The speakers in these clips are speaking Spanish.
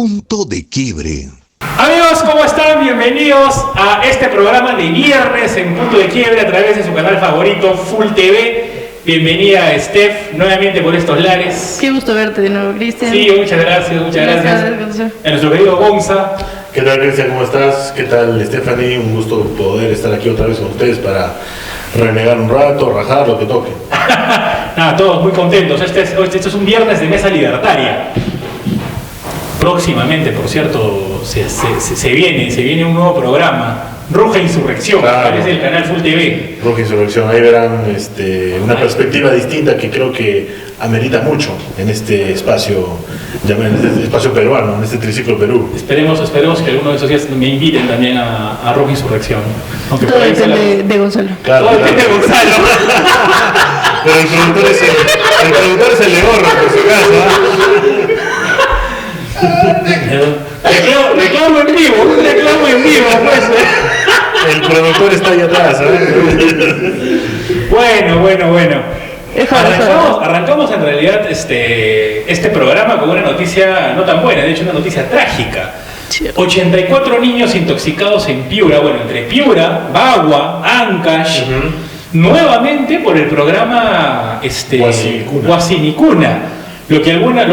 Punto de Quiebre. Amigos, ¿cómo están? Bienvenidos a este programa de viernes en Punto de Quiebre a través de su canal favorito, Full TV. Bienvenida, Steph, nuevamente por estos lares. Qué gusto verte de nuevo, Cristian. Sí, muchas gracias, muchas gracias. A nuestro querido Gonza. ¿Qué tal, Cristian? ¿Cómo estás? ¿Qué tal, Stephanie? Un gusto poder estar aquí otra vez con ustedes para renegar un rato, rajar, lo que toque. Nada, todos muy contentos. Este es un viernes de mesa libertaria. Próximamente, por cierto, se viene un nuevo programa, Roja Insurrección, claro. Aparece el canal Full TV. Roja Insurrección, ahí verán una perspectiva distinta que creo que amerita mucho en este espacio, en este espacio peruano, en este triciclo Perú. Esperemos que alguno de esos días me inviten también a Roja Insurrección. Aunque todo depende de Gonzalo. Claro, todo depende de Gonzalo. Pero el productor es el de gorro, por si acaso. Reclamo en vivo, pues. El productor está ahí atrás, ¿sabes? Bueno. Arrancamos en realidad este programa con una noticia no tan buena, de hecho una noticia trágica. 84 niños intoxicados en Piura, entre Piura, Bagua, Ancash, nuevamente por el programa Huasinicuna. Lo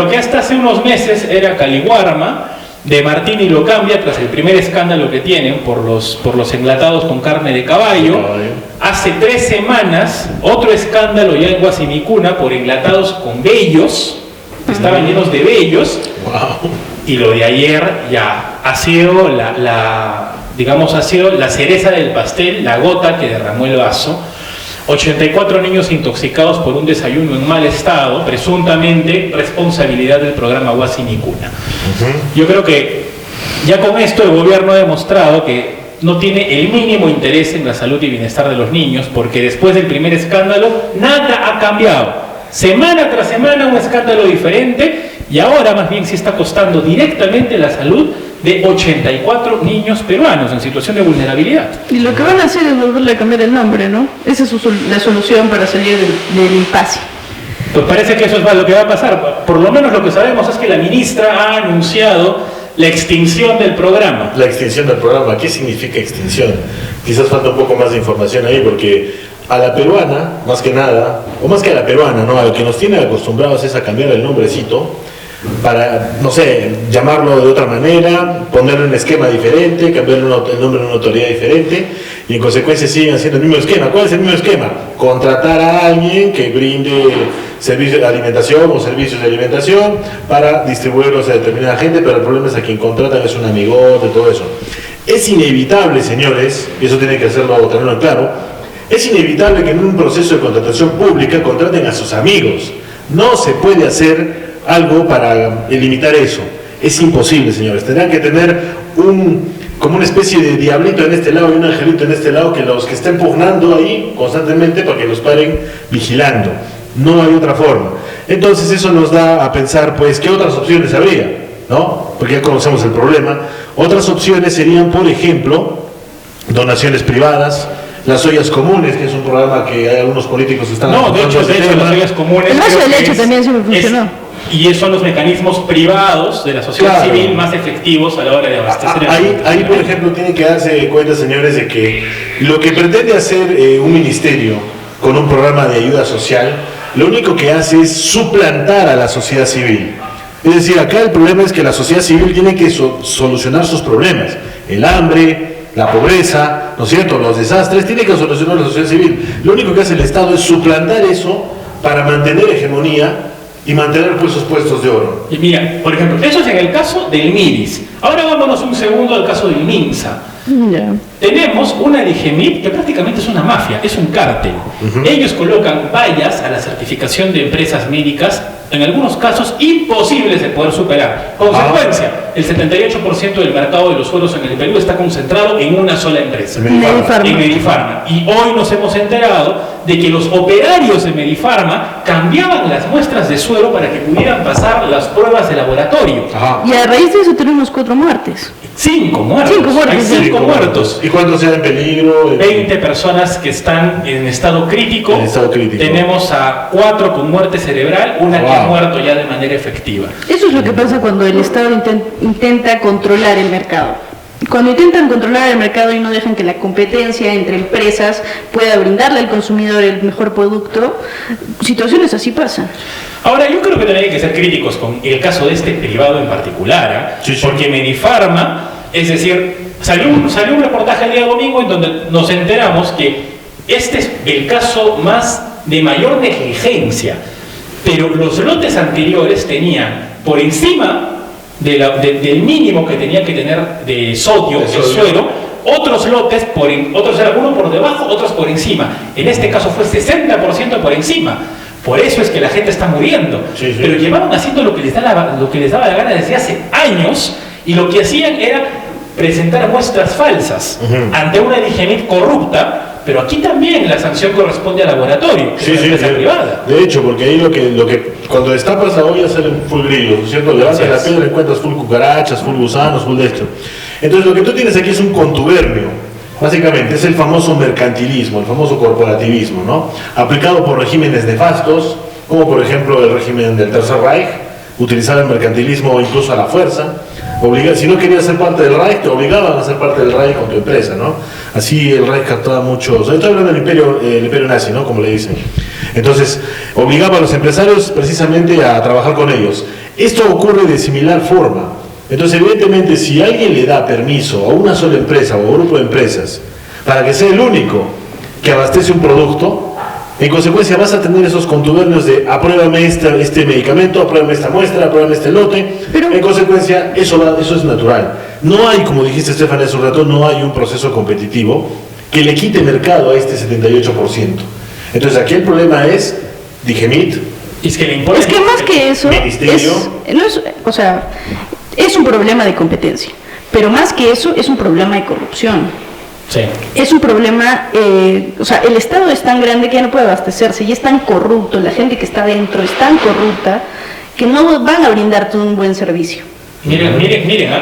que hasta hace unos meses era Caliwarma, de Martini lo cambia tras el primer escándalo que tienen por los enlatados con carne de caballo. Hace 3 semanas, otro escándalo ya en Huasinicuna por enlatados con vellos, estaban llenos de vellos. Wow. Y lo de ayer ya ha sido la cereza del pastel, la gota que derramó el vaso. 84 niños intoxicados por un desayuno en mal estado, presuntamente responsabilidad del programa Huasinicuna. Yo creo que ya con esto el gobierno ha demostrado que no tiene el mínimo interés en la salud y bienestar de los niños, porque después del primer escándalo nada ha cambiado. Semana tras semana un escándalo diferente, y ahora más bien se está costando directamente la salud de 84 niños peruanos en situación de vulnerabilidad. Y lo que van a hacer es volverle a cambiar el nombre, ¿no? Esa es la solución para salir del impasse. Pues parece que eso es lo que va a pasar. Por lo menos lo que sabemos es que la ministra ha anunciado la extinción del programa. La extinción del programa, ¿qué significa extinción? Quizás falta un poco más de información ahí, porque a la peruana, más que nada, o más que a la peruana, ¿no? A lo que nos tiene acostumbrados es a cambiar el nombrecito para, no sé, llamarlo de otra manera, ponerle un esquema diferente, cambiarle el nombre a una autoridad diferente, y en consecuencia siguen haciendo el mismo esquema. ¿Cuál es el mismo esquema? Contratar a alguien que brinde servicios de alimentación o servicios de alimentación para distribuirlos a determinada gente, pero el problema es a quien contratan es un amigote, todo eso. Es inevitable, señores, y eso tiene que tenerlo claro, es inevitable que en un proceso de contratación pública contraten a sus amigos. No se puede hacer algo para limitar eso. Es imposible, señores. Tendrán que tener como una especie de diablito en este lado y un angelito en este lado, que los que estén pugnando ahí constantemente para que los paren vigilando. No hay otra forma. Entonces eso nos da a pensar, pues, ¿qué otras opciones habría? ¿No? Porque ya conocemos el problema. Otras opciones serían, por ejemplo, donaciones privadas, las ollas comunes, que es un programa que hay algunos políticos que están... No, de hecho, las ollas comunes... El vaso de leche también se me funcionó. Y son los mecanismos privados de la sociedad civil más efectivos a la hora de abastecer. Ahí, por ejemplo, tienen que darse cuenta, señores, de que lo que pretende hacer un ministerio con un programa de ayuda social, lo único que hace es suplantar a la sociedad civil. Es decir, acá el problema es que la sociedad civil tiene que solucionar sus problemas. El hambre, la pobreza, ¿no es cierto?, los desastres, tiene que solucionar la sociedad civil. Lo único que hace el Estado es suplantar eso para mantener hegemonía y mantener pues sus puestos de oro. Y mira, por ejemplo, eso es en el caso del MIDIS. Ahora vámonos un segundo al caso del MINSA. Tenemos una DGMIP que prácticamente es una mafia, es un cártel. Ellos colocan vallas a la certificación de empresas médicas, en algunos casos imposibles de poder superar. Consecuencia, el 78% del mercado de los suelos en el Perú está concentrado en una sola empresa, en Medifarma. Y hoy nos hemos enterado de que los operarios de Medifarma cambiaban las muestras de suero para que pudieran pasar las pruebas de laboratorio. Y a raíz de eso tenemos 4 muertes. 5 muertos. 5 muertos. Hay 5 muertos. ¿Y cuántos sean en peligro? 20 personas que están en estado crítico. Tenemos a 4 con muerte cerebral, una que ha muerto ya de manera efectiva. Eso es lo que pasa cuando el Estado intenta controlar el mercado. Cuando intentan controlar el mercado y no dejan que la competencia entre empresas pueda brindarle al consumidor el mejor producto, situaciones así pasan. Ahora, yo creo que también hay que ser críticos con el caso de este privado en particular, porque Medifarma, es decir, salió un reportaje el día domingo en donde nos enteramos que este es el caso de mayor negligencia, pero los lotes anteriores tenían por encima del mínimo que tenía que tener de sodio, el suero, otros lotes, otros eran uno por debajo, otros por encima. En este caso fue 60% por encima. Por eso es que la gente está muriendo. Pero llevaban haciendo lo que les daba la gana desde hace años, y lo que hacían era presentar muestras falsas ante una Digemit corrupta. Pero aquí también la sanción corresponde al laboratorio, que es una empresa privada. De hecho, porque ahí lo que cuando destapas la olla salen full grillos, ¿cierto? Levantas la piedra, encuentras full cucarachas, full gusanos, full de esto. Entonces lo que tú tienes aquí es un contubernio, básicamente, es el famoso mercantilismo, el famoso corporativismo, ¿no? Aplicado por regímenes nefastos, como por ejemplo el régimen del Tercer Reich, utilizar el mercantilismo incluso a la fuerza. Si no querías ser parte del Reich, te obligaban a ser parte del Reich con tu empresa, ¿no? Así el Reich captaba mucho. Estoy hablando del imperio nazi, ¿no? Como le dicen. Entonces, obligaba a los empresarios precisamente a trabajar con ellos. Esto ocurre de similar forma. Entonces, evidentemente, si alguien le da permiso a una sola empresa o a un grupo de empresas para que sea el único que abastece un producto, en consecuencia vas a tener esos contubernios de apruébame este medicamento, apruébame esta muestra, apruébame este lote. Pero en consecuencia eso es natural. No hay, como dijiste Estefan hace un rato, no hay un proceso competitivo que le quite mercado a este 78%. Entonces aquí el problema es Digemit. Es que le importa. Es que más que eso es un problema de competencia, pero más que eso es un problema de corrupción. Sí. Es un problema, el Estado es tan grande que ya no puede abastecerse, y es tan corrupto, la gente que está dentro es tan corrupta que no van a brindarte un buen servicio. Miren,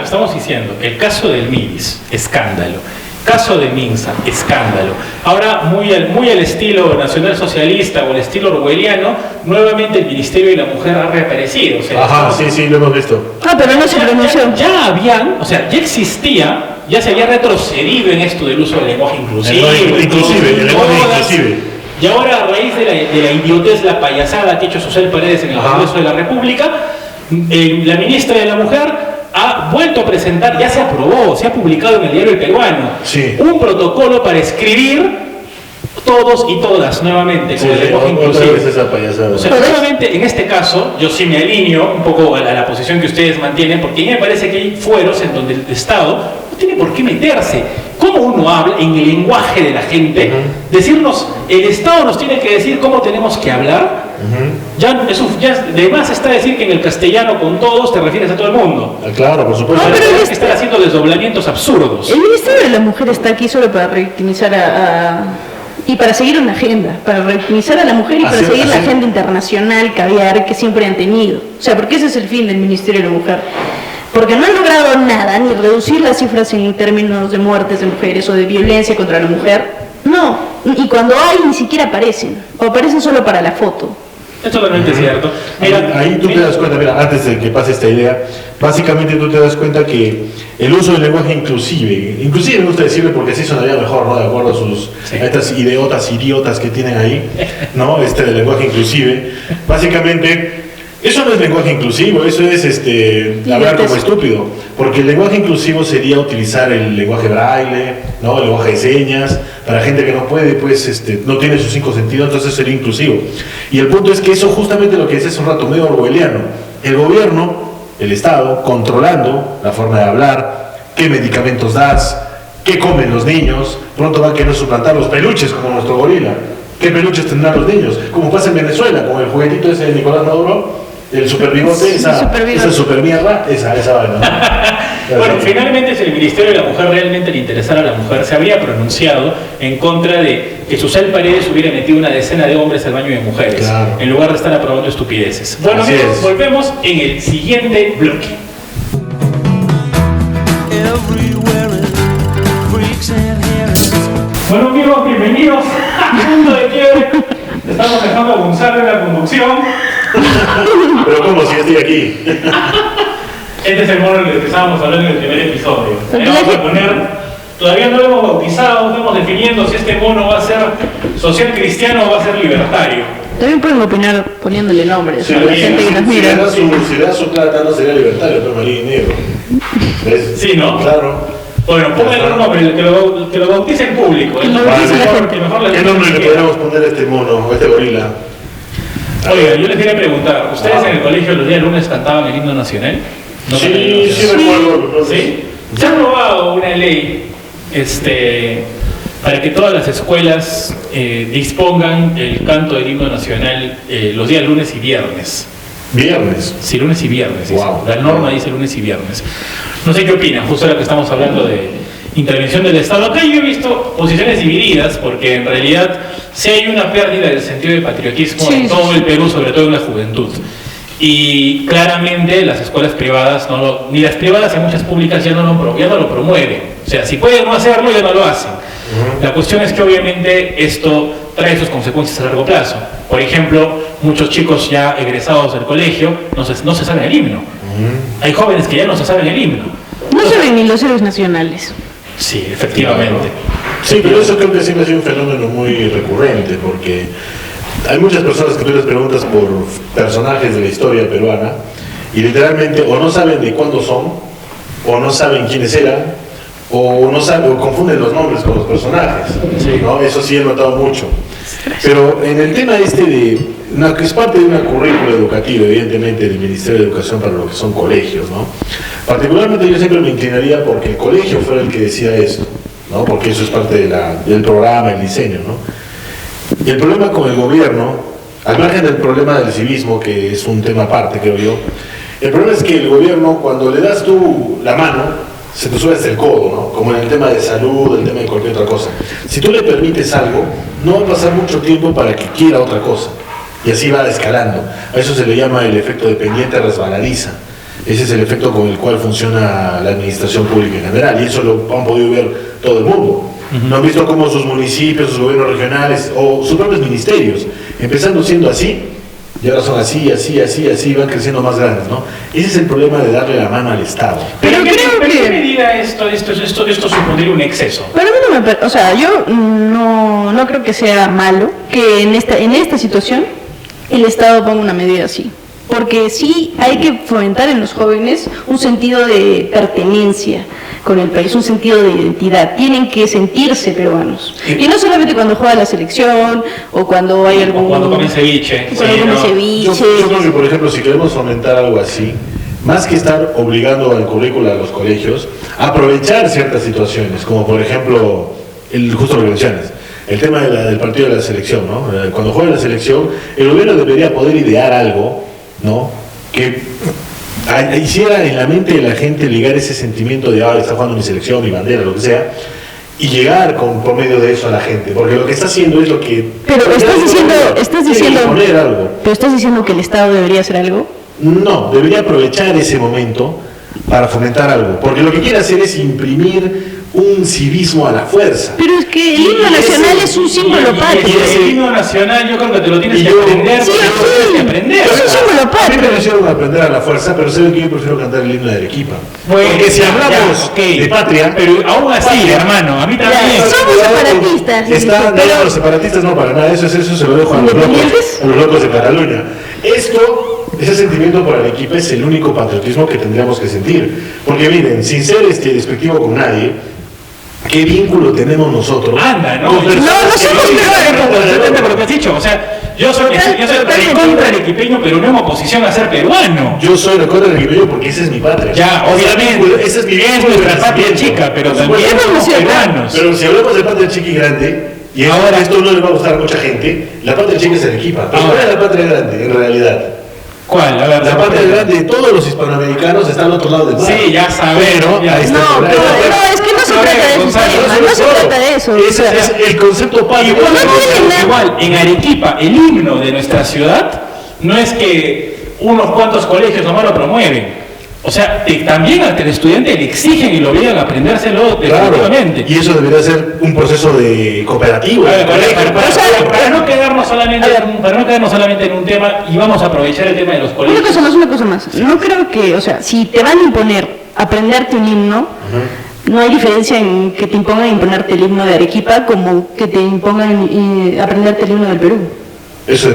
estamos diciendo, el caso del MIDIS, escándalo. Caso de Minsa, escándalo. Ahora, muy al estilo nacionalsocialista o al estilo orwelliano, nuevamente el Ministerio de la Mujer ha reaparecido. Sí, lo hemos visto. Pero no se pronunció. Ya existía, ya se había retrocedido en esto del uso del lenguaje inclusive. Y ahora, a raíz de la idiotez, la payasada que ha hecho Susel Paredes en el Congreso de la República, la ministra de la Mujer ha vuelto a presentar, ya se aprobó, se ha publicado en el diario El Peruano, un protocolo para escribir todos y todas nuevamente con el lenguaje inclusive. Nuevamente, en este caso, yo sí me alineo un poco a la posición que ustedes mantienen, porque a mí me parece que hay fueros en donde el Estado no tiene por qué meterse. ¿Cómo uno habla en el lenguaje de la gente? Decirnos, el Estado nos tiene que decir cómo tenemos que hablar. Ya de más está decir que en el castellano con todos te refieres a todo el mundo. Claro, por supuesto. Pero hay que estar haciendo desdoblamientos absurdos. El Ministerio de la Mujer está aquí solo para revictimizar y para seguir una agenda, para revictimizar a la mujer y para seguir la agenda internacional caviar que siempre han tenido. Porque ese es el fin del Ministerio de la Mujer. Porque no han logrado nada, ni reducir las cifras en términos de muertes de mujeres o de violencia contra la mujer. No, y cuando hay ni siquiera aparecen, o aparecen solo para la foto. Es totalmente cierto. Ahí tú te das cuenta, antes de que pase esta idea, básicamente tú te das cuenta que el uso del lenguaje inclusive me gusta decirle porque así sonaría mejor, ¿no? De acuerdo a estas idiotas que tienen ahí, ¿no? Del lenguaje inclusive, básicamente. Eso no es lenguaje inclusivo, eso es hablar como estúpido, porque el lenguaje inclusivo sería utilizar el lenguaje braille, ¿no? El lenguaje de señas, para gente que no puede, no tiene sus 5 sentidos, entonces sería inclusivo. Y el punto es que eso justamente lo que decía hace un rato, medio orwelliano, el gobierno, el Estado, controlando la forma de hablar, qué medicamentos das, qué comen los niños, pronto van a querer suplantar los peluches como nuestro gorila. ¿Qué peluches tendrán los niños? Como pasa en Venezuela, con el juguetito ese de Nicolás Maduro, el superbigote, esa super mierda, esa vaina. Bueno, finalmente, si el Ministerio de la Mujer realmente le interesara a la mujer, se habría pronunciado en contra de que Susel Paredes hubiera metido una decena de hombres al baño de mujeres, en lugar de estar aprobando estupideces. Bueno, amigos, volvemos en el siguiente bloque. Bueno amigos, bienvenidos a Punto de Quiebre. Estamos dejando a Gonzalo en la conducción. Pero ¿cómo si estoy aquí? Este es el mono del que estábamos hablando en el primer episodio. Ahí vamos a poner, todavía no lo hemos bautizado, estamos definiendo si este mono va a ser social cristiano o va a ser libertario. También pueden opinar poniéndole nombres a la gente que nos Si mira. le da su plata no sería libertario, pero María y Negro. ¿Ves? Sí, ¿no? Claro. Bueno, pónganle un nombre, que lo bautice en público. Que lo bautice la gente. ¿Qué nombre le podríamos poner a este mono, a este gorila? Oiga, yo les quería preguntar, ¿ustedes en el colegio los días lunes cantaban el himno nacional? ¿No cantaban el himno Sí, nacional? recuerdo. ¿Sí? Se ha aprobado una ley para que todas las escuelas dispongan el canto del himno nacional los días lunes y viernes. Viernes. Sí, lunes y viernes. Wow. La norma dice lunes y viernes. No sé qué opinan, justo ahora que estamos hablando de intervención del Estado. Acá yo he visto posiciones divididas, porque en realidad sí hay una pérdida del sentido de patriotismo en todo el Perú, sobre todo en la juventud. Y claramente las escuelas privadas, ni las privadas y muchas públicas ya no lo promueven. O sea, si pueden no hacerlo, ya no lo hacen. La cuestión es que obviamente esto trae sus consecuencias a largo plazo. Por ejemplo, muchos chicos ya egresados del colegio no se saben el himno. Hay jóvenes que ya no se saben el himno. No saben ni los héroes nacionales. Sí, efectivamente. Sí, pero eso creo que siempre ha sido un fenómeno muy recurrente, porque hay muchas personas que tú les preguntas por personajes de la historia peruana y literalmente o no saben de cuándo son, o no saben quiénes eran, o no saben, o confunden los nombres con los personajes. Sí. ¿No? Eso sí he notado mucho. Pero en el tema que es parte de una currícula educativa, evidentemente, del Ministerio de Educación para lo que son colegios, ¿no? Particularmente yo siempre me inclinaría porque el colegio fuera el que decía esto, ¿no? Porque eso es parte del programa, el diseño, ¿no? Y el problema con el gobierno, al margen del problema del civismo, que es un tema aparte, creo yo, el problema es que el gobierno, cuando le das tú la mano, se te sube hasta el codo, ¿no? Como en el tema de salud, el tema de cualquier otra cosa. Si tú le permites algo, no va a pasar mucho tiempo para que quiera otra cosa. Y así va escalando. A eso se le llama el efecto dependiente resbaladiza. Ese es el efecto con el cual funciona la administración pública en general. Y eso lo han podido ver todo el mundo. ¿No han visto cómo sus municipios, sus gobiernos regionales o sus propios ministerios, empezando siendo así, y ahora son así, van creciendo más grandes, ¿no? Ese es el problema de darle la mano al Estado. Pero ¿en qué medida esto supondría un exceso? Pero a mí no me... O sea, yo no creo que sea malo que en esta situación el Estado ponga una medida así. Porque sí hay que fomentar en los jóvenes un sentido de pertenencia con el país, un sentido de identidad. Tienen que sentirse peruanos. Y no solamente cuando juega la selección o cuando hay algún... O cuando comen ceviche. Cuando comen ceviche. Yo creo que, por ejemplo, si queremos fomentar algo así, más que estar obligando al currículo a los colegios, aprovechar ciertas situaciones, como por ejemplo, justo lo que mencionas, el tema del partido de la selección, ¿no? Cuando juega la selección, el gobierno debería poder idear algo, ¿no? Que hiciera en la mente de la gente ligar ese sentimiento de, está jugando mi selección, mi bandera, lo que sea, y llegar por medio de eso a la gente, porque lo que está haciendo es lo que... Pero estás diciendo poner algo. Pero estás diciendo que el Estado debería hacer algo. No, debería aprovechar ese momento para fomentar algo, porque lo que quiere hacer es imprimir un civismo a la fuerza. Pero es que el himno nacional es un símbolo patrio. Y el himno nacional yo creo que te lo tienes que aprender. Sí, tienes que aprender. Es un símbolo A mí patrio. me hicieron aprender a la fuerza, pero saben que yo prefiero cantar el himno de Arequipa. Bueno, porque si hablamos de patria, pero aún así, hermano, a mí también. Somos separatistas. No, los separatistas no, para nada, eso se lo dejo a los locos de Cataluña. Ese sentimiento por Arequipa es el único patriotismo que tendríamos que sentir. Porque miren, sin ser despectivo con nadie, ¿qué vínculo tenemos nosotros? Anda, no. No somos por lo que has dicho. O sea, yo soy contra arequipeño, pero no en oposición a ser peruano. Yo soy recontra arequipeño porque esa es mi patria. Ya, obviamente. Esa es mi es nuestra patria chica, pero también somos peruanos. Pero si hablamos de patria chica y grande, y ahora esto no le va a gustar a mucha gente, la patria chica es Arequipa. Pero ¿cuál es la patria grande en realidad? ¿Cuál? A ver, la patria grande de todos los hispanoamericanos está al otro lado del mar. Sí, ya sabemos. Pero, ya. ahí está el problema. Es que no se trata de eso. No se trata de eso. Ese es el concepto patrio. Igual, en Arequipa, el himno de nuestra ciudad no es que unos cuantos colegios nomás lo promueven. O sea, también al estudiante le exigen y lo obligan a aprendérselo definitivamente. Claro, y eso debería ser un proceso de cooperativo. Para no quedarnos solamente en un tema, y vamos a aprovechar el tema de los colegios. Una cosa más. No creo que, o sea, si te van a imponer aprenderte un himno, no hay diferencia en que te impongan imponerte el himno de Arequipa como que te impongan aprenderte el himno del Perú.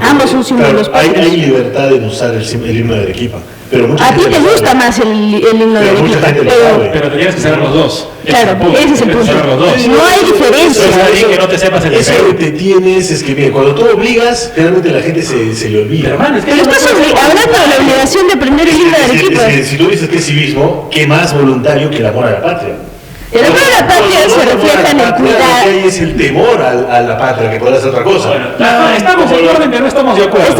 Ambos son símbolos patrios. Hay libertad en usar el himno de Arequipa. Pero a ti te gusta más el himno de Arequipa, pero tendrías que saber los dos. Claro, ese es el punto. No hay diferencia. Que no te sepas el eso que te tienes es que, bien, cuando tú obligas, realmente la gente se le olvida. Hermano, es que pero estás hablando de la obligación de aprender el himno de Arequipa. Si tú dices que es civismo, ¿qué más voluntario que el amor a la patria? El amor a la patria se refleja en el cuidado. Lo que hay es el temor a la patria, que puede ser otra cosa. Bueno, estamos en orden, pero no estamos de acuerdo.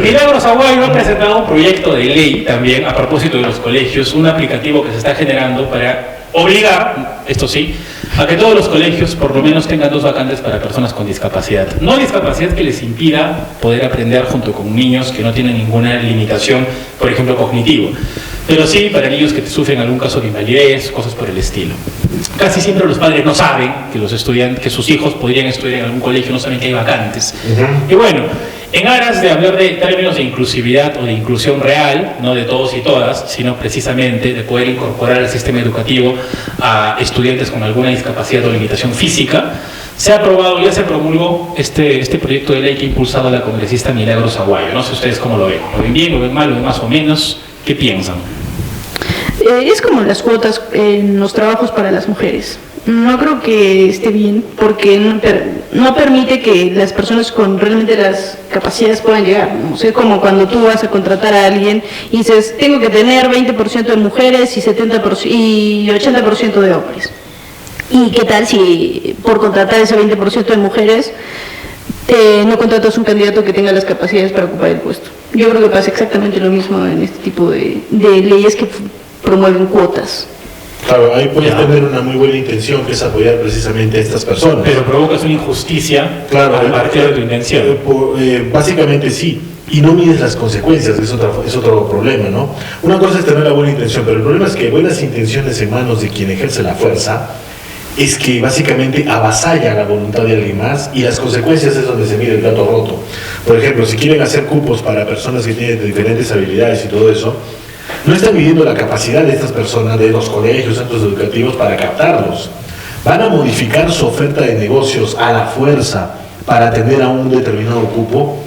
Milagros Aguayo ha presentado un proyecto de ley también, a propósito de los colegios, un aplicativo que se está generando para obligar, esto sí, a que todos los colegios por lo menos tengan 2 vacantes para personas con discapacidad. No discapacidad que les impida poder aprender junto con niños que no tienen ninguna limitación, por ejemplo, cognitivo, pero sí para niños que sufren algún caso de invalidez, cosas por el estilo. Casi siempre los padres no saben que sus hijos podrían estudiar en algún colegio, no saben que hay vacantes. Y bueno, en aras de hablar de términos de inclusividad o de inclusión real, no de todos y todas, sino precisamente de poder incorporar al sistema educativo a estudiantes con alguna discapacidad o limitación física, se ha aprobado, ya se promulgó este proyecto de ley que ha impulsado la congresista Milagros Aguayo. No sé ustedes cómo lo ven. ¿Lo ven bien, lo ven mal, lo ven más o menos? ¿Qué piensan? Es como las cuotas en los trabajos para las mujeres. No creo que esté bien porque no permite que las personas con realmente las capacidades puedan llegar, ¿no? O sea, como cuando tú vas a contratar a alguien y dices, tengo que tener 20% de mujeres y 80% de hombres. ¿Y qué tal si por contratar ese 20% de mujeres no contratas un candidato que tenga las capacidades para ocupar el puesto? Yo creo que pasa exactamente lo mismo en este tipo de leyes que promueven cuotas. Claro, ahí puedes tener una muy buena intención, que es apoyar precisamente a estas personas. Pero provocas una injusticia a partir de tu intención. Básicamente sí, y no mides las consecuencias, es otro problema, ¿no? Una cosa es tener la buena intención, pero el problema es que buenas intenciones en manos de quien ejerce la fuerza es que básicamente avasalla la voluntad de alguien más, y las consecuencias es donde se mide el plato roto. Por ejemplo, si quieren hacer cupos para personas que tienen diferentes habilidades y todo eso, no están midiendo la capacidad de estas personas, de los colegios, centros educativos, para captarlos. Van a modificar su oferta de negocios a la fuerza para atender a un determinado cupo.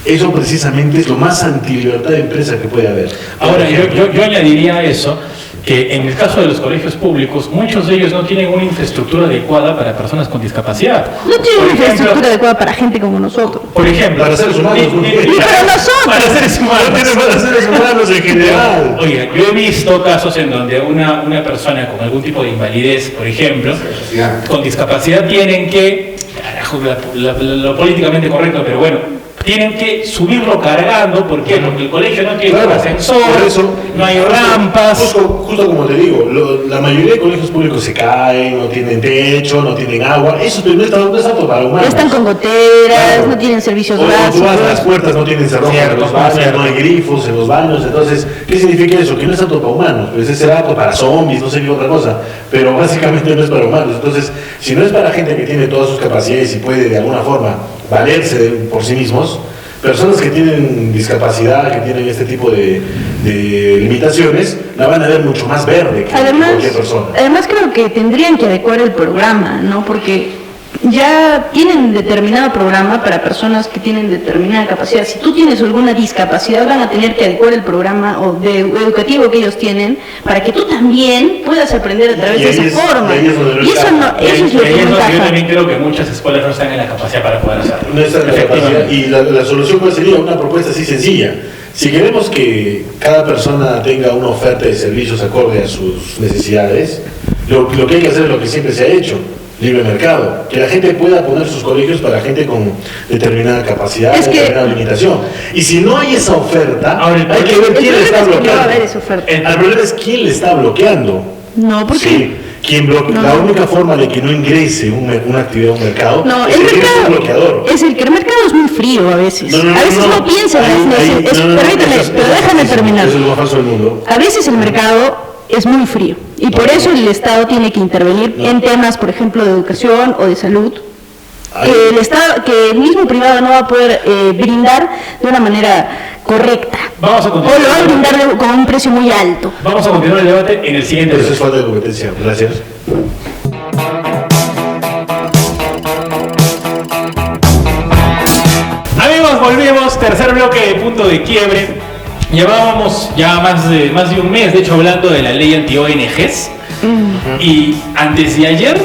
Eso precisamente es lo más antilibertad de empresa que puede haber. Ahora, yo añadiría a eso que en el caso de los colegios públicos, muchos de ellos no tienen una infraestructura adecuada para personas con discapacidad. No tienen una infraestructura adecuada para gente como nosotros. Por ejemplo, para seres humanos. Para nosotros. Para seres humanos. Para seres humanos en general. Oiga, yo he visto casos en donde una persona con algún tipo de invalidez, por ejemplo, con discapacidad, tienen que, lo políticamente correcto, pero bueno, tienen que subirlo cargando. ¿Por qué? Porque el colegio no tiene ascensor, no hay rampas. Justo como te digo, la mayoría de colegios públicos se caen, no tienen techo, no tienen agua. Eso no es apto para humanos. Están con goteras, no tienen servicios básicos. Tú vas a las puertas, no tienen cerrojo en los baños, no hay grifos en los baños. Entonces, ¿qué significa eso? Que no es apto para humanos. Pues ese será apto para zombies, no sé qué otra cosa. Pero básicamente no es para humanos. Entonces, si no es para gente que tiene todas sus capacidades y puede de alguna forma valerse por sí mismos, personas que tienen discapacidad, que tienen este tipo de limitaciones, la van a ver mucho más verde que cualquier persona. Además creo que tendrían que adecuar el programa, ¿no? Porque ya tienen determinado programa para personas que tienen determinada capacidad. Si tú tienes alguna discapacidad, van a tener que adecuar el programa educativo que ellos tienen para que tú también puedas aprender a través de esa forma. Y eso es lo que yo también creo que muchas escuelas no están en la capacidad para poder hacerlo. No están en la capacidad. Y la solución cuál sería una propuesta así sencilla. Si queremos que cada persona tenga una oferta de servicios acorde a sus necesidades, lo que hay que hacer es lo que siempre se ha hecho: libre mercado, que la gente pueda poner sus colegios para gente con determinada capacidad, determinada limitación. Y si no hay esa oferta, hay que ver quién le está bloqueando. El problema es quién le está bloqueando. No, ¿por qué? Sí. La única forma de que no ingrese una actividad a un mercado es que es un bloqueador. El mercado es muy frío a veces. A veces no piensa en permíteme, pero déjame terminar. Eso es lo más falso del mundo. A veces el mercado es muy frío y por eso el Estado tiene que intervenir en temas, por ejemplo, de educación o de salud. Que el mismo privado no va a poder brindar de una manera correcta. Vamos a continuar. O lo va a brindar con un precio muy alto. Vamos a continuar el debate en el siguiente. Eso es falta de competencia. Gracias. Amigos, volvemos. Tercer bloque de Punto de Quiebre. Llevábamos ya más de un mes, de hecho, hablando de la ley anti-ONGs. Y antes de ayer,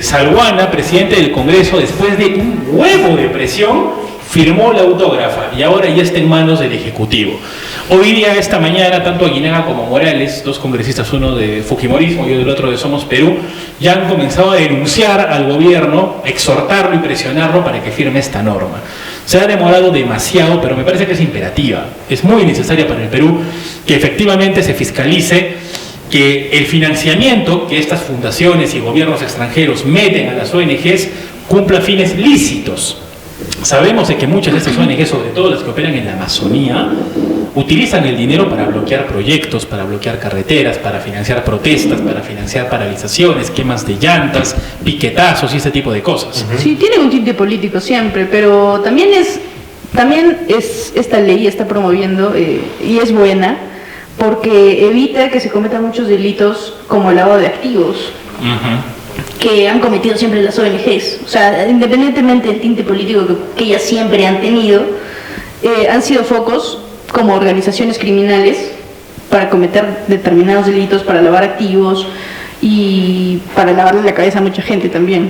Salguana, presidente del Congreso, después de un huevo de presión, firmó la autógrafa y ahora ya está en manos del Ejecutivo. Hoy día, esta mañana, tanto Aguinaga como Morales, dos congresistas, uno de Fujimorismo y el otro de Somos Perú, ya han comenzado a denunciar al gobierno, exhortarlo y presionarlo para que firme esta norma. Se ha demorado demasiado, pero me parece que es imperativa. Es muy necesaria para el Perú que efectivamente se fiscalice que el financiamiento que estas fundaciones y gobiernos extranjeros meten a las ONGs cumpla fines lícitos. Sabemos de que muchas de estas ONGs, sobre todo las que operan en la Amazonía, utilizan el dinero para bloquear proyectos, para bloquear carreteras, para financiar protestas, para financiar paralizaciones, quemas de llantas, piquetazos y ese tipo de cosas. Sí, tiene un tinte político siempre, pero también es esta ley está promoviendo y es buena porque evita que se cometan muchos delitos como el lavado de activos. Que han cometido siempre las ONGs, o sea, independientemente del tinte político que ellas siempre han tenido, han sido focos como organizaciones criminales para cometer determinados delitos, para lavar activos y para lavarle la cabeza a mucha gente también.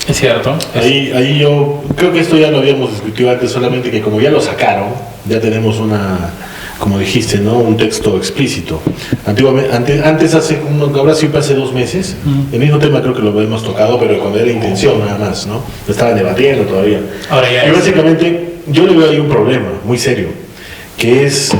Es cierto. Ahí yo creo que esto ya lo habíamos discutido antes, solamente que como ya lo sacaron, ya tenemos como dijiste, ¿no? Un texto explícito. Antiguamente, antes ahora sí hace 2 meses, el mismo tema creo que lo hemos tocado, pero cuando era intención nada más, ¿no? Lo estaban debatiendo todavía. Ahora ya y básicamente yo le veo ahí un problema muy serio, que es,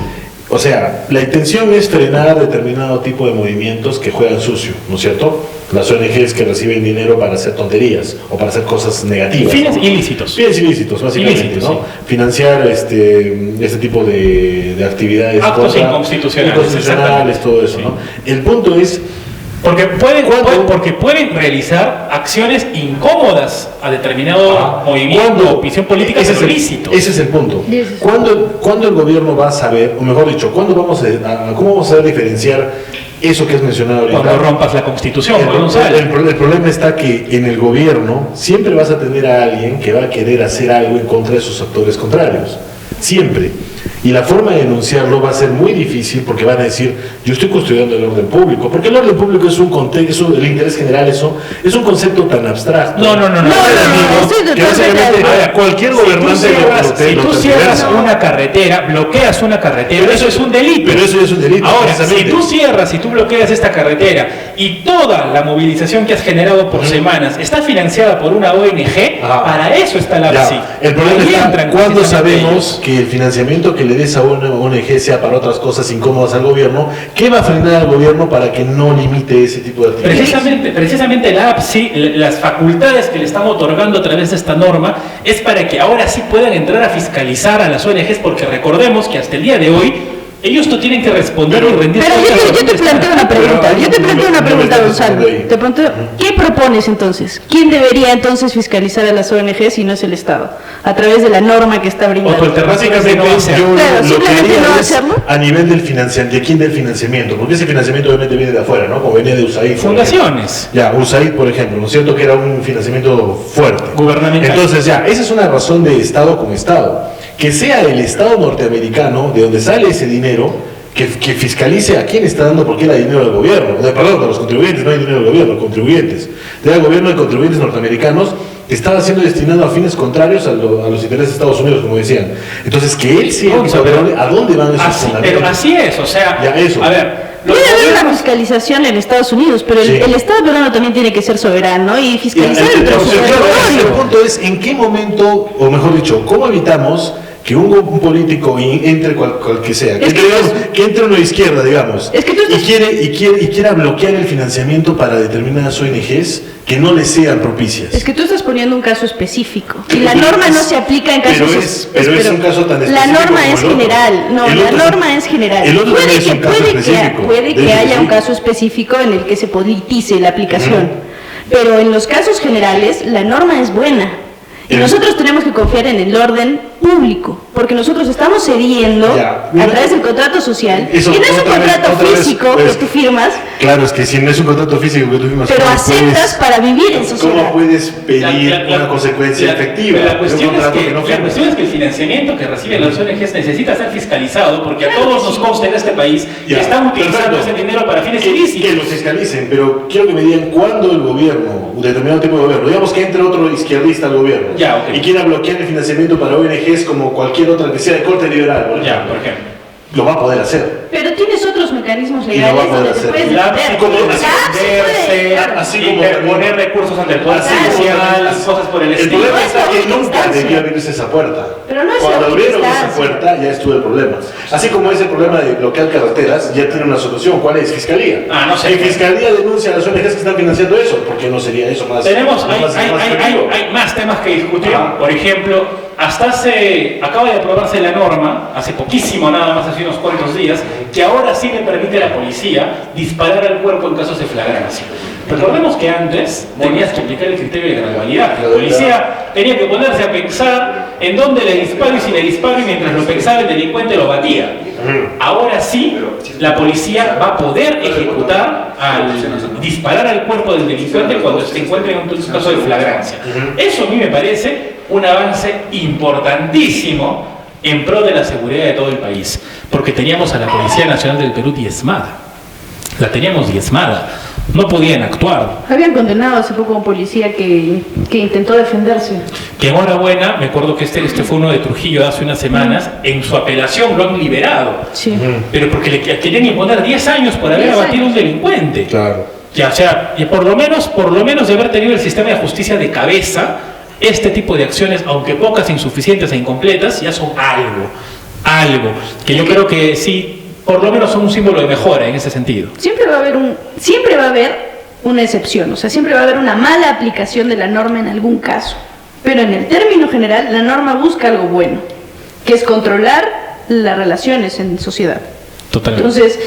o sea, la intención es frenar determinado tipo de movimientos que juegan sucio, ¿no es cierto? Las ONGs que reciben dinero para hacer tonterías o para hacer cosas negativas. Fines ilícitos. Fines ilícitos, básicamente, ilícitos, ¿no? Sí. Financiar este tipo de actividades. Actos inconstitucionales. Todo eso, sí. ¿no? El punto es... Porque pueden realizar acciones incómodas a determinado movimiento o visión política, pero ilícitos. Ese es el punto. ¿Cuándo el gobierno va a saber, o mejor dicho, ¿cómo vamos a saber diferenciar eso que has mencionado ahorita? Cuando rompas la Constitución. El problema está que en el gobierno siempre vas a tener a alguien que va a querer hacer algo en contra de sus actores contrarios. Siempre. Y la forma de denunciarlo va a ser muy difícil porque van a decir, yo estoy custodiando el orden público. Porque el orden público es un contexto, el interés general, eso es un concepto tan abstracto. No. Que básicamente cualquier gobernante si tú cierras una carretera, bloqueas una carretera, pero eso es un delito. Pero eso es un delito. Ahora, si tú cierras, si tú bloqueas esta carretera y toda la movilización que has generado por semanas está financiada por una ONG, para eso está la APSI. El problema está cuando sabemos que el financiamiento que le des a una ONG sea para otras cosas incómodas al gobierno, ¿qué va a frenar al gobierno para que no limite ese tipo de actividades? Precisamente la APSI, las facultades que le están otorgando a través de esta norma, es para que ahora sí puedan entrar a fiscalizar a las ONGs, porque recordemos que hasta el día de hoy ellos no tienen que responder y rendir cuentas. Pero yo te planteo una pregunta, Gonzalo. Te pregunto, ¿qué propones entonces? ¿Quién debería entonces fiscalizar a las ONG si no es el Estado? A través de la norma que está brindando. Básicamente no hacerlo. Lo que haría es a nivel del financiamiento. ¿De quién del financiamiento? Porque ese financiamiento obviamente viene de afuera, ¿no? Como viene de USAID. Fundaciones. Ya, USAID, por ejemplo, ¿no es cierto? Que era un financiamiento fuerte. Gubernamental. Entonces, esa es una razón de Estado con Estado. Que sea el Estado norteamericano, de donde sale ese dinero, que fiscalice a quién está dando, porque era dinero del gobierno. Perdón, de los contribuyentes, no hay dinero del gobierno, contribuyentes. Era el gobierno de contribuyentes norteamericanos que estaba siendo destinado a fines contrarios a los intereses de Estados Unidos, como decían. Entonces, que él sea el que sabe a dónde van esos fondos. Pero así es, o sea, ya, eso. A ver. Puede haber una fiscalización en Estados Unidos, pero el Estado peruano también tiene que ser soberano y fiscalizar el punto es en qué momento, o mejor dicho, cómo evitamos que un político entre cual que sea, que entre uno de izquierda, digamos, es que tú estás... y quiera bloquear el financiamiento para determinadas ONGs que no les sean propicias. Es que tú estás poniendo un caso específico y la norma no se aplica en casos... Pero es un caso tan específico. La norma es general, la norma es general. Puede que haya un caso específico en el que se politice la aplicación, pero en los casos generales la norma es buena. Y nosotros tenemos que confiar en el orden público, porque nosotros estamos cediendo a través del contrato social, y no es un contrato físico que tú firmas. Claro, es que si no es un contrato físico que tú firmas, pero aceptas para vivir en sociedad. ¿Cómo puedes pedir una consecuencia efectiva? La cuestión es que el financiamiento que reciben las ONGs necesita ser fiscalizado, porque a todos nos consta en este país que están utilizando ese dinero para fines ilícitos. Que lo fiscalicen, pero quiero que me digan cuándo el gobierno, un determinado tipo de gobierno, digamos que entre otro izquierdista al gobierno, y quiera bloquear el financiamiento para ONGs como cualquier otra que sea de corte liberal, por ejemplo, lo va a poder hacer. Pero tienes otros mecanismos legales donde te puedes poner recursos ante el poder judicial, cosas por el estilo. El problema está que nunca debió abrirse esa puerta. Pero no es cuando abrieron esa puerta ya estuvo el problema. Así como ese problema de bloquear carreteras ya tiene una solución. ¿Cuál es? Fiscalía. No sé. Y Fiscalía denuncia a las ONGs que están financiando eso. ¿Por qué no sería eso más? Hay más temas que discutir. Por ejemplo, acaba de aprobarse la norma, hace poquísimo, nada más hace unos cuantos días, que ahora sí le permite a la policía disparar al cuerpo en casos de flagrancia. Recordemos que antes tenías que aplicar el criterio de gradualidad. La policía tenía que ponerse a pensar en dónde le disparo y si le disparo, y mientras lo pensaba el delincuente lo batía. Ahora sí, la policía va a poder ejecutar disparar al cuerpo del delincuente cuando se encuentre en un caso de flagrancia. Eso a mí me parece un avance importantísimo en pro de la seguridad de todo el país, porque teníamos a la Policía Nacional del Perú diezmada. La teníamos diezmada. No podían actuar. Habían condenado hace poco a un policía que intentó defenderse. Que enhorabuena, me acuerdo que este fue uno de Trujillo de hace unas semanas, en su apelación lo han liberado. Sí. Pero porque le querían imponer 10 años por haber abatido a un delincuente. Claro. Ya, o sea, y por lo menos de haber tenido el sistema de justicia de cabeza, este tipo de acciones, aunque pocas, insuficientes e incompletas, ya son algo que yo creo que sí, por lo menos son un símbolo de mejora en ese sentido. Siempre va a haber una excepción, o sea, siempre va a haber una mala aplicación de la norma en algún caso, pero en el término general la norma busca algo bueno, que es controlar las relaciones en sociedad. Totalmente. Entonces,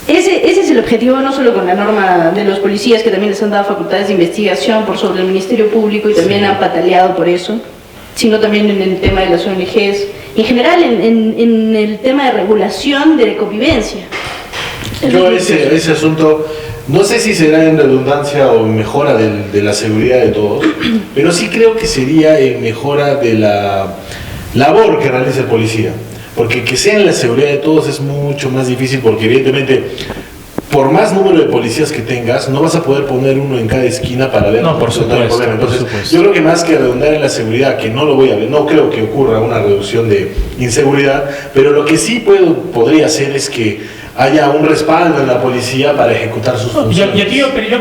ese es el objetivo, no solo con la norma de los policías, que también les han dado facultades de investigación por sobre el Ministerio Público y también han pataleado por eso, sino también en el tema de las ONGs, y en general en el tema de regulación de convivencia. Yo ese asunto, no sé si será en redundancia o en mejora de la seguridad de todos, pero sí creo que sería en mejora de la labor que realiza el policía. Porque que sea en la seguridad de todos es mucho más difícil, porque evidentemente, por más número de policías que tengas, no vas a poder poner uno en cada esquina para ver. No, por supuesto. Entonces, yo creo que más que redundar en la seguridad, que no lo voy a ver, no creo que ocurra una reducción de inseguridad, pero lo que sí podría hacer es que haya un respaldo en la policía para ejecutar sus funciones.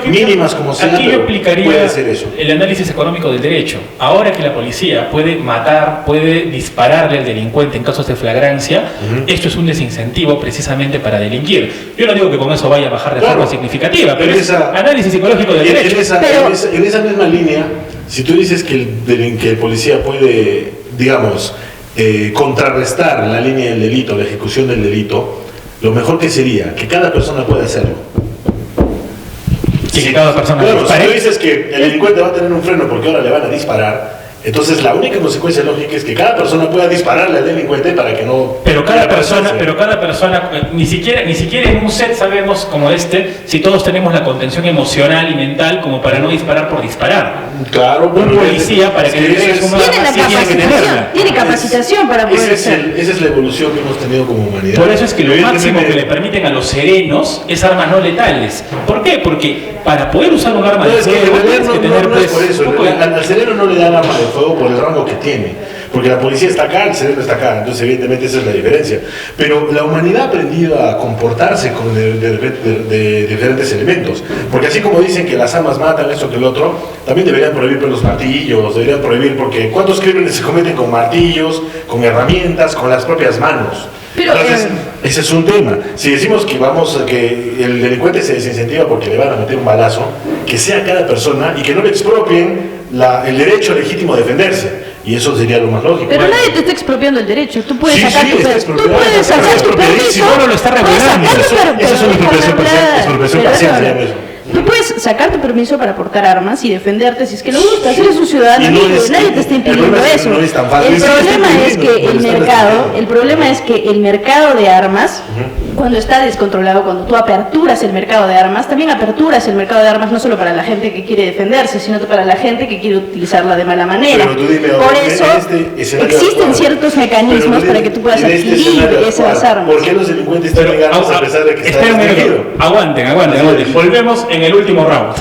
Mínimas como sea, aquí yo aplicaría puede ser eso. El análisis económico del derecho. Ahora que la policía puede matar, puede dispararle al delincuente en casos de flagrancia, esto es un desincentivo precisamente para delinquir. Yo no digo que con eso vaya a bajar de forma significativa, pero es análisis psicológico del derecho. En esa misma línea, si tú dices que el policía puede, digamos, contrarrestar la línea del delito, la ejecución del delito, lo mejor que sería que cada persona pueda hacerlo. Sí, que cada persona claro, si tú dices que el delincuente va a tener un freno porque ahora le van a disparar, entonces la única consecuencia lógica es que cada persona pueda dispararle al delincuente para que no... Pero cada persona, ni siquiera en un set sabemos como si todos tenemos la contención emocional y mental como para no disparar por disparar. Claro, un policía para que le entregues una tiene capacitación para poder hacer. Esa es la evolución que hemos tenido como humanidad. Por eso es que lo máximo que le permiten a los serenos es armas no letales. ¿Por qué? Porque para poder usar un arma de fuego tienes que tener por eso. Al sereno no le dan arma de fuego por el rango que tiene. porque la policía está acá, el cerebro está acá, entonces evidentemente esa es la diferencia. Pero la humanidad ha aprendido a comportarse con de diferentes elementos, porque así como dicen que las armas matan esto que el otro, también deberían prohibir los martillos, deberían prohibir, porque ¿cuántos crímenes se cometen con martillos, con herramientas, con las propias manos? Pero, entonces, ese es un tema. Si decimos que el delincuente se desincentiva porque le van a meter un balazo, que sea cada persona y que no le expropien el derecho legítimo a defenderse. Y eso sería lo más lógico. Pero nadie te está expropiando el derecho. Tú puedes sacar tu permiso. No lo está regulando. Eso es una expropiación parcial, se llama eso. Tú puedes sacar tu permiso para portar armas y defenderte si es que lo gustas, eres un ciudadano libre, nadie te está impidiendo eso. El problema es que el mercado de armas, cuando está descontrolado, cuando tú aperturas el mercado de armas, también aperturas el mercado de armas no solo para la gente que quiere defenderse, sino para la gente que quiere utilizarla de mala manera. Por eso existen ciertos mecanismos para que tú puedas adquirir esas armas. ¿Por qué los delincuentes tienen armas a pesar de que está restringido? Aguanten. Volvemos en el último round.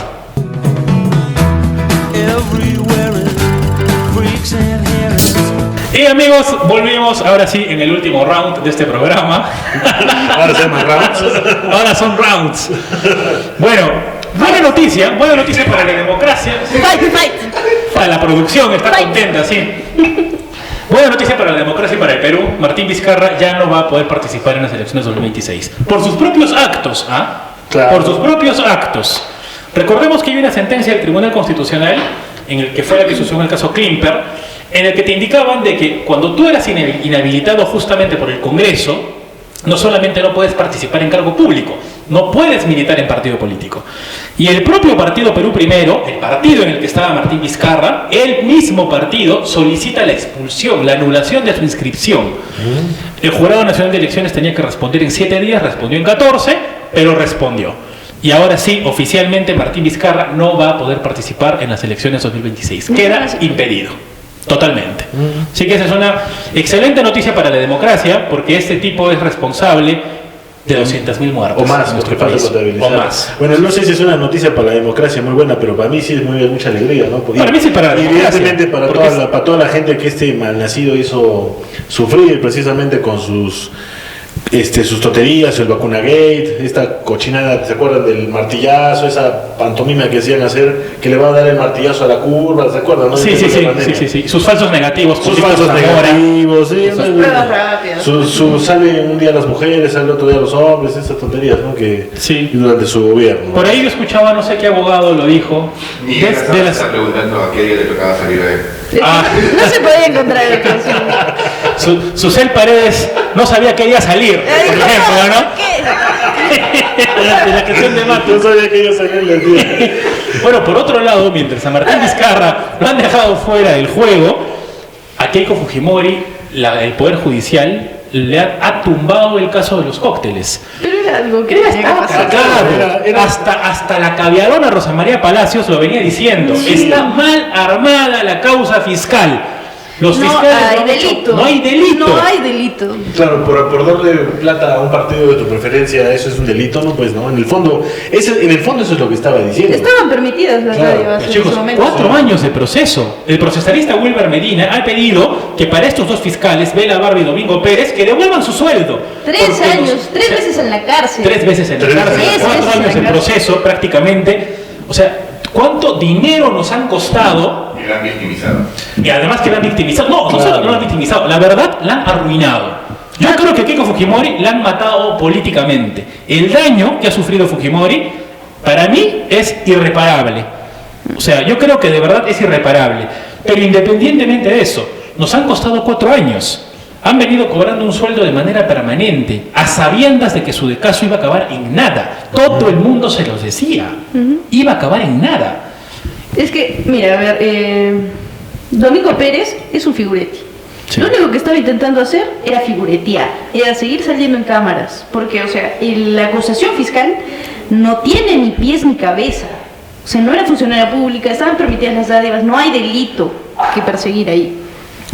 Y amigos, volvimos ahora sí en el último round de este programa. Ahora son más rounds. Ahora son rounds. Bueno, buena noticia para la democracia. Fight. Para la producción, está contenta, sí. Buena noticia para la democracia y para el Perú. Martín Vizcarra ya no va a poder participar en las elecciones 2026. Por sus propios actos, Claro. Por sus propios actos. Recordemos que hay una sentencia del Tribunal Constitucional, en el que fue la que sucedió en el caso Klimper, en el que te indicaban de que cuando tú eras inhabilitado justamente por el Congreso, no solamente no puedes participar en cargo público, no puedes militar en partido político. Y el propio partido Perú Primero, el partido en el que estaba Martín Vizcarra, el mismo partido solicita la expulsión, la anulación de su inscripción. El Jurado Nacional de Elecciones tenía que responder en 7 días, respondió en 14, pero respondió. Y ahora sí, oficialmente Martín Vizcarra no va a poder participar en las elecciones 2026. Queda impedido. Totalmente. Así que esa es una excelente noticia para la democracia, porque este tipo es responsable de 200.000 muertos. O más, porque falta contabilizar. O más. Bueno, no sé si es una noticia para la democracia muy buena, pero para mí sí es mucha alegría, ¿no? Porque para mí sí, para la democracia. Evidentemente para toda la gente que este malnacido hizo sufrir precisamente con sus tonterías, el vacunagate, esta cochinada, ¿se acuerdan del martillazo, esa pantomima que hacían hacer, que le va a dar el martillazo a la curva, ¿se acuerdan? ¿No? Sí. Sus falsos negativos. Sus pruebas rápidas. Sale un día las mujeres, sale otro día los hombres, esas tonterías, ¿no? Que durante su gobierno. Por ahí yo escuchaba, no sé qué abogado lo dijo. Está preguntando a qué día le tocaba salir a él. No se podía encontrar el caso. Susel Paredes no sabía qué día salir, por ejemplo, ¿no? La canción de Mato. No sabía que iba a salir el día. Bueno, por otro lado, mientras a Martín Vizcarra lo han dejado fuera del juego, a Keiko Fujimori, el Poder Judicial le ha tumbado el caso de los cócteles. Pero era algo que estaba cargado. Hasta la caviarona Rosa María Palacios lo venía diciendo. Está mal armada la causa fiscal. Los fiscales no hay delito. Claro, por darle plata a un partido de tu preferencia, eso es un delito, ¿no? Pues no, en el fondo eso es lo que estaba diciendo. Estaban permitidas las radios en ese momento. 4 años de proceso. El procesarista Wilber Medina ha pedido que para estos 2 fiscales, Bela Barba y Domingo Pérez, que devuelvan su sueldo. 3 años, 3 veces en la cárcel. 3 veces en la cárcel, 4 años de proceso prácticamente. O sea, ¿cuánto dinero nos han costado? Y la han victimizado. Y además que la han victimizado. No solo no la han victimizado, la verdad la han arruinado. Yo creo que a Keiko Fujimori la han matado políticamente. El daño que ha sufrido Fujimori, para mí, es irreparable. O sea, yo creo que de verdad es irreparable. Pero independientemente de eso, nos han costado 4 años. Han venido cobrando un sueldo de manera permanente, a sabiendas de que su caso iba a acabar en nada. Todo el mundo se los decía. Iba a acabar en nada. Es que, mira, a ver, Domingo Pérez es un figurete. Sí. Lo único que estaba intentando hacer era figuretear, era seguir saliendo en cámaras. Porque, o sea, la acusación fiscal no tiene ni pies ni cabeza. O sea, no era funcionaria pública, estaban permitidas las dádivas, no hay delito que perseguir ahí.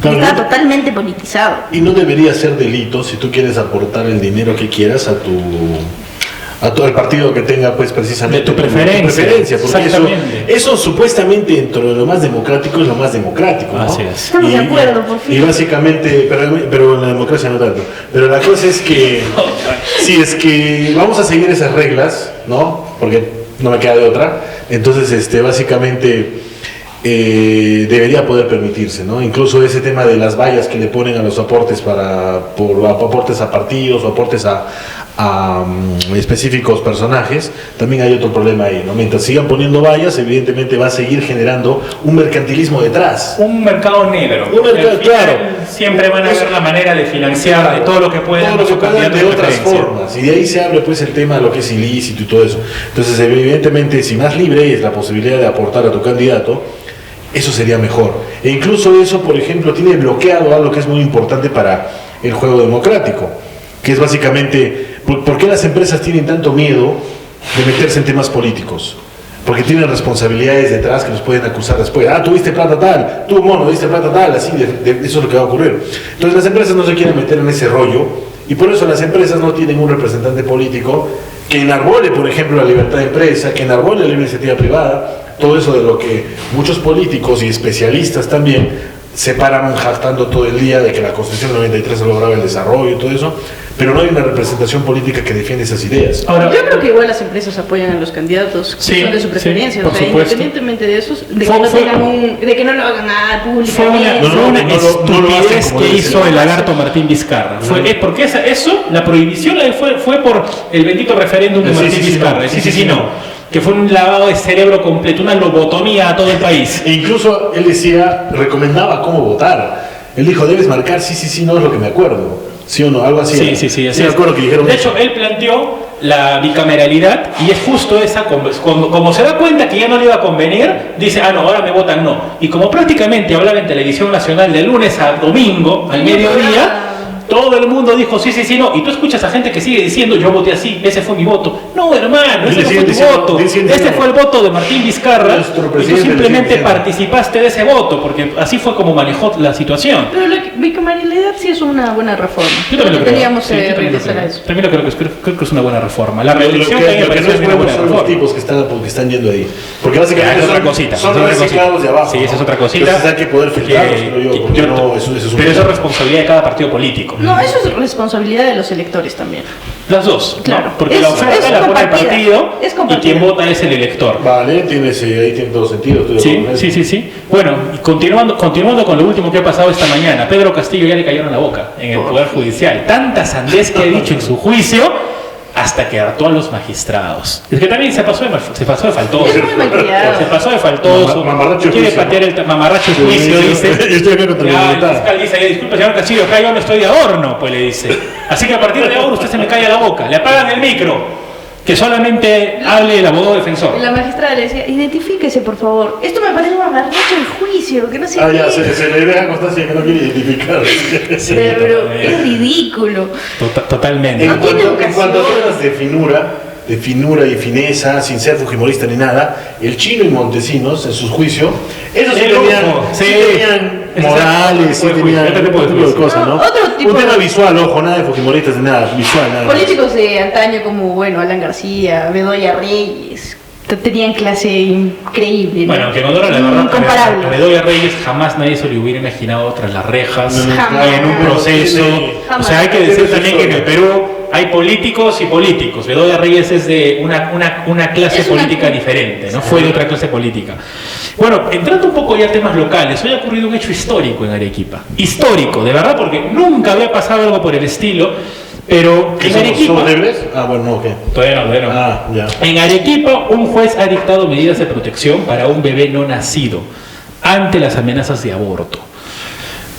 Claro, está totalmente politizado. Y no debería ser delito si tú quieres aportar el dinero que quieras a todo el partido que tenga pues precisamente de tu preferencia, porque eso supuestamente dentro de lo más democrático es lo más democrático, ¿no? Así es. Estamos de acuerdo, por fin. Y básicamente, pero en la democracia no tanto. Pero la cosa es que si es que vamos a seguir esas reglas, ¿no? Porque no me queda de otra. Entonces, básicamente debería poder permitirse, ¿no? Incluso ese tema de las vallas que le ponen a los aportes por aportes a partidos o aportes a específicos personajes, también hay otro problema ahí, ¿no? Mientras sigan poniendo vallas, evidentemente va a seguir generando un mercantilismo detrás. Un mercado negro. Claro. Siempre van a ver la manera de financiar de todo lo que puedan de otras formas. Y de ahí se abre pues el tema de lo que es ilícito y todo eso. Entonces, evidentemente, si más libre es la posibilidad de aportar a tu candidato, eso sería mejor. E incluso eso, por ejemplo, tiene bloqueado algo que es muy importante para el juego democrático, que es básicamente, ¿por qué las empresas tienen tanto miedo de meterse en temas políticos? Porque tienen responsabilidades detrás que los pueden acusar después. Ah, tú diste plata tal, tú mono, diste plata tal, así, eso es lo que va a ocurrir. Entonces las empresas no se quieren meter en ese rollo, y por eso las empresas no tienen un representante político que enarbole, por ejemplo, la libertad de empresa, que enarbole la iniciativa privada, todo eso de lo que muchos políticos y especialistas también se paran jactando todo el día de que la Constitución del 93 ha logrado el desarrollo y todo eso, pero no hay una representación política que defiende esas ideas. Ahora, yo creo que igual las empresas apoyan a los candidatos que son de su preferencia, sí, o sea, independientemente de eso, de que no lo hagan nada públicamente. Fue una estupidez que hizo el lagarto Martín Vizcarra. Porque la prohibición fue por el bendito referéndum de Martín Vizcarra. No. Que fue un lavado de cerebro completo, una lobotomía a todo el país. E incluso él recomendaba cómo votar. Él dijo, debes marcar sí, no es lo que me acuerdo. ¿Sí o no? Algo así. Sí, me acuerdo que dijeron. De hecho, él planteó la bicameralidad y es justo esa, como se da cuenta que ya no le iba a convenir, dice, no, ahora me votan no. Y como prácticamente hablaba en televisión nacional de lunes a domingo, al mediodía, todo el mundo dijo sí, no. Y tú escuchas a gente que sigue diciendo, yo voté así, ese fue mi voto. No, hermano, ese no fue tu voto. Este fue el voto de Martín Vizcarra. Y tú simplemente participaste de ese voto, porque así fue como manejó la situación. Pero la bicameralidad sí es una buena reforma. Yo también lo creo. Deberíamos regresar a eso. También creo que es una buena reforma. La reelección que me parece una buena reforma. Son los tipos que están yendo ahí. Porque básicamente es otra cosita. Son reciclados de abajo. Sí, esa es otra cosita. Entonces hay que poder filtrarlos, pero eso es responsabilidad de cada partido político. No, eso es responsabilidad de los electores también. Las dos, claro. ¿no? Porque la oferta la pone el partido y quien vota es el elector. Vale, ahí tiene todo sentido. Sí. Bueno, y continuando con lo último que ha pasado esta mañana, Pedro Castillo ya le cayeron la boca en el Poder Judicial. Tanta sandez que ha dicho en su juicio, hasta que hartó a los magistrados. Es que también se pasó de faltoso. Es muy malcriado. Se pasó de faltoso. Quiere patear el mamarracho juicio, dice. El fiscal dice, disculpe señor Castillo, acá yo no estoy de adorno, pues le dice. Así que a partir de ahora usted se me calla la boca. Le apagan el micro. Que solamente hable el abogado defensor. La magistrada le decía, identifíquese por favor. Esto me parece un mamarracho del juicio, que no sé qué. Ya, se le deja constancia que no quiere identificar. Pero es ridículo. Totalmente. En cuanto a temas de finura y fineza, sin ser fujimorista ni nada, el Chino y Montesinos, en sus juicios, esos sí tenían morales, sí tenían otro tipo de cosas, ¿no? Un tema visual, ojo, nada de fujimoristas ni nada, visual, nada. Políticos de antaño como, Alan García, Bedoya Reyes, tenían clase increíble, ¿no? Bueno, que Maduro, la verdad, a Bedoya Reyes jamás nadie se le hubiera imaginado tras las rejas, en un proceso. O sea, hay que decir también que en el Perú hay políticos y políticos. Bedoya Reyes es de una clase política diferente, ¿no? Fue de otra clase política. Bueno, entrando un poco ya a temas locales, hoy ha ocurrido un hecho histórico en Arequipa. Histórico, de verdad, porque nunca había pasado algo por el estilo. Pero en Arequipa... ¿Somos libres? Bueno, no, ¿qué? Todavía no. Ya. En Arequipa, un juez ha dictado medidas de protección para un bebé no nacido ante las amenazas de aborto.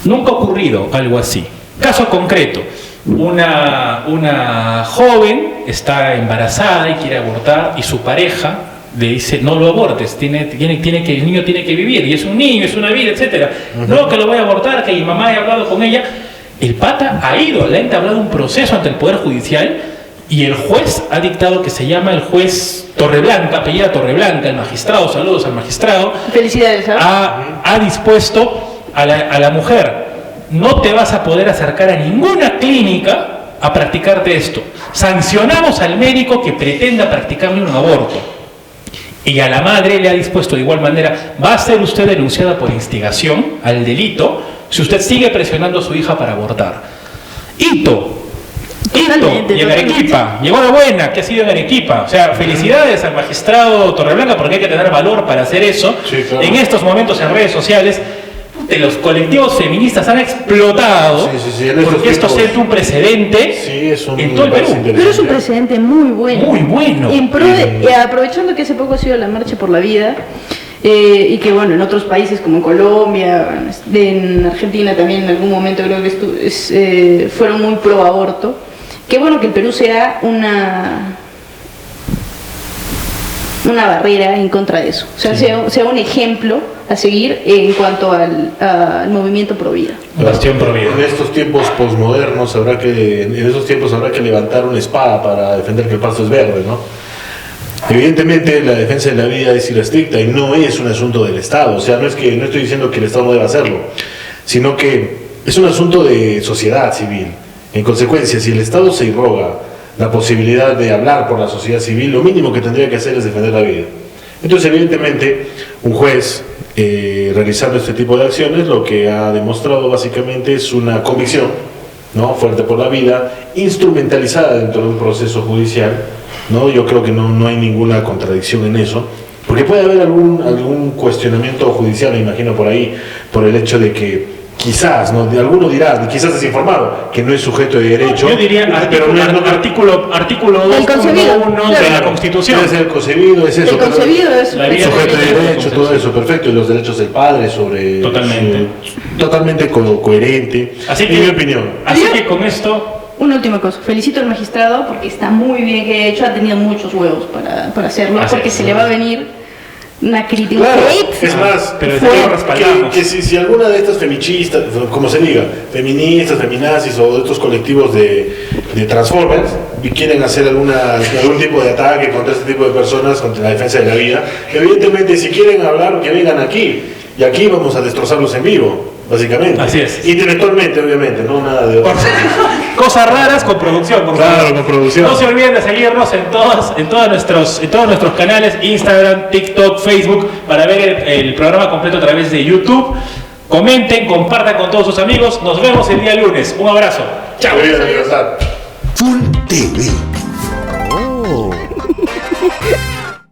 Nunca ha ocurrido algo así. Caso concreto. Una joven está embarazada y quiere abortar y su pareja le dice, no lo abortes, el niño tiene que vivir, y es un niño, es una vida, etc. No, que lo voy a abortar, que mi mamá ha hablado con ella. El pata le ha entablado un proceso ante el Poder Judicial y el juez ha dictado, que se llama el juez Torreblanca, apellida Torreblanca, el magistrado, saludos al magistrado. Felicidades. Ha dispuesto a la mujer, no te vas a poder acercar a ninguna clínica a practicarte esto. Sancionamos al médico que pretenda practicarle un aborto. Y a la madre le ha dispuesto de igual manera, va a ser usted denunciada por instigación al delito si usted sigue presionando a su hija para abortar. Hito, y en Arequipa, llegó la buena, que ha sido en Arequipa. O sea, felicidades al magistrado Torreblanca, porque hay que tener valor para hacer eso. Sí, claro. En estos momentos en redes sociales, los colectivos feministas han explotado porque esto siente un precedente en todo el Perú. Pero es un precedente muy bueno. Muy bueno. En pro aprovechando que hace poco ha sido la Marcha por la Vida, y que bueno, en otros países como en Colombia, en Argentina también en algún momento creo que fueron muy pro aborto. Qué bueno que el Perú sea una barrera en contra de eso, o sea, sea un ejemplo a seguir en cuanto al movimiento pro vida. Bastión pro vida. En estos tiempos posmodernos habrá que levantar una espada para defender que el pasto es verde, ¿no? Evidentemente la defensa de la vida es irrestricta y no es un asunto del Estado, o sea, no estoy diciendo que el Estado no deba hacerlo, sino que es un asunto de sociedad civil. En consecuencia, si el Estado se irroga la posibilidad de hablar por la sociedad civil, lo mínimo que tendría que hacer es defender la vida. Entonces, evidentemente, un juez realizando este tipo de acciones lo que ha demostrado básicamente es una convicción, ¿no?, fuerte por la vida, instrumentalizada dentro de un proceso judicial, ¿no? Yo creo que no hay ninguna contradicción en eso, porque puede haber algún cuestionamiento judicial, me imagino por ahí, por el hecho de que quizás, ¿no?, alguno dirá, quizás desinformado, que no es sujeto de derecho. Yo diría artículo 2.1 de la Constitución. Es el concebido, es eso. El concebido es sujeto de derecho, todo eso, perfecto. Y los derechos del padre sobre... Totalmente coherente, así que, en mi opinión. Así que con esto... Una última cosa, felicito al magistrado porque está muy bien que hecho, ha tenido muchos huevos para hacerlo, porque se le va a venir una crítica. Claro, es más, pero que si alguna de estas femichistas, como se diga, feministas, feminazis o de estos colectivos de Transformers quieren hacer algún tipo de ataque contra este tipo de personas, contra la defensa de la vida, evidentemente si quieren hablar, que vengan aquí, y aquí vamos a destrozarlos en vivo, básicamente. Así es. Intelectualmente, obviamente, no nada de otro. Cosas raras con producción, por favor. Claro, con producción. No se olviden de seguirnos en todos nuestros canales, Instagram, TikTok, Facebook, para ver el programa completo a través de YouTube. Comenten, compartan con todos sus amigos. Nos vemos el día lunes. Un abrazo. Chao. Full TV.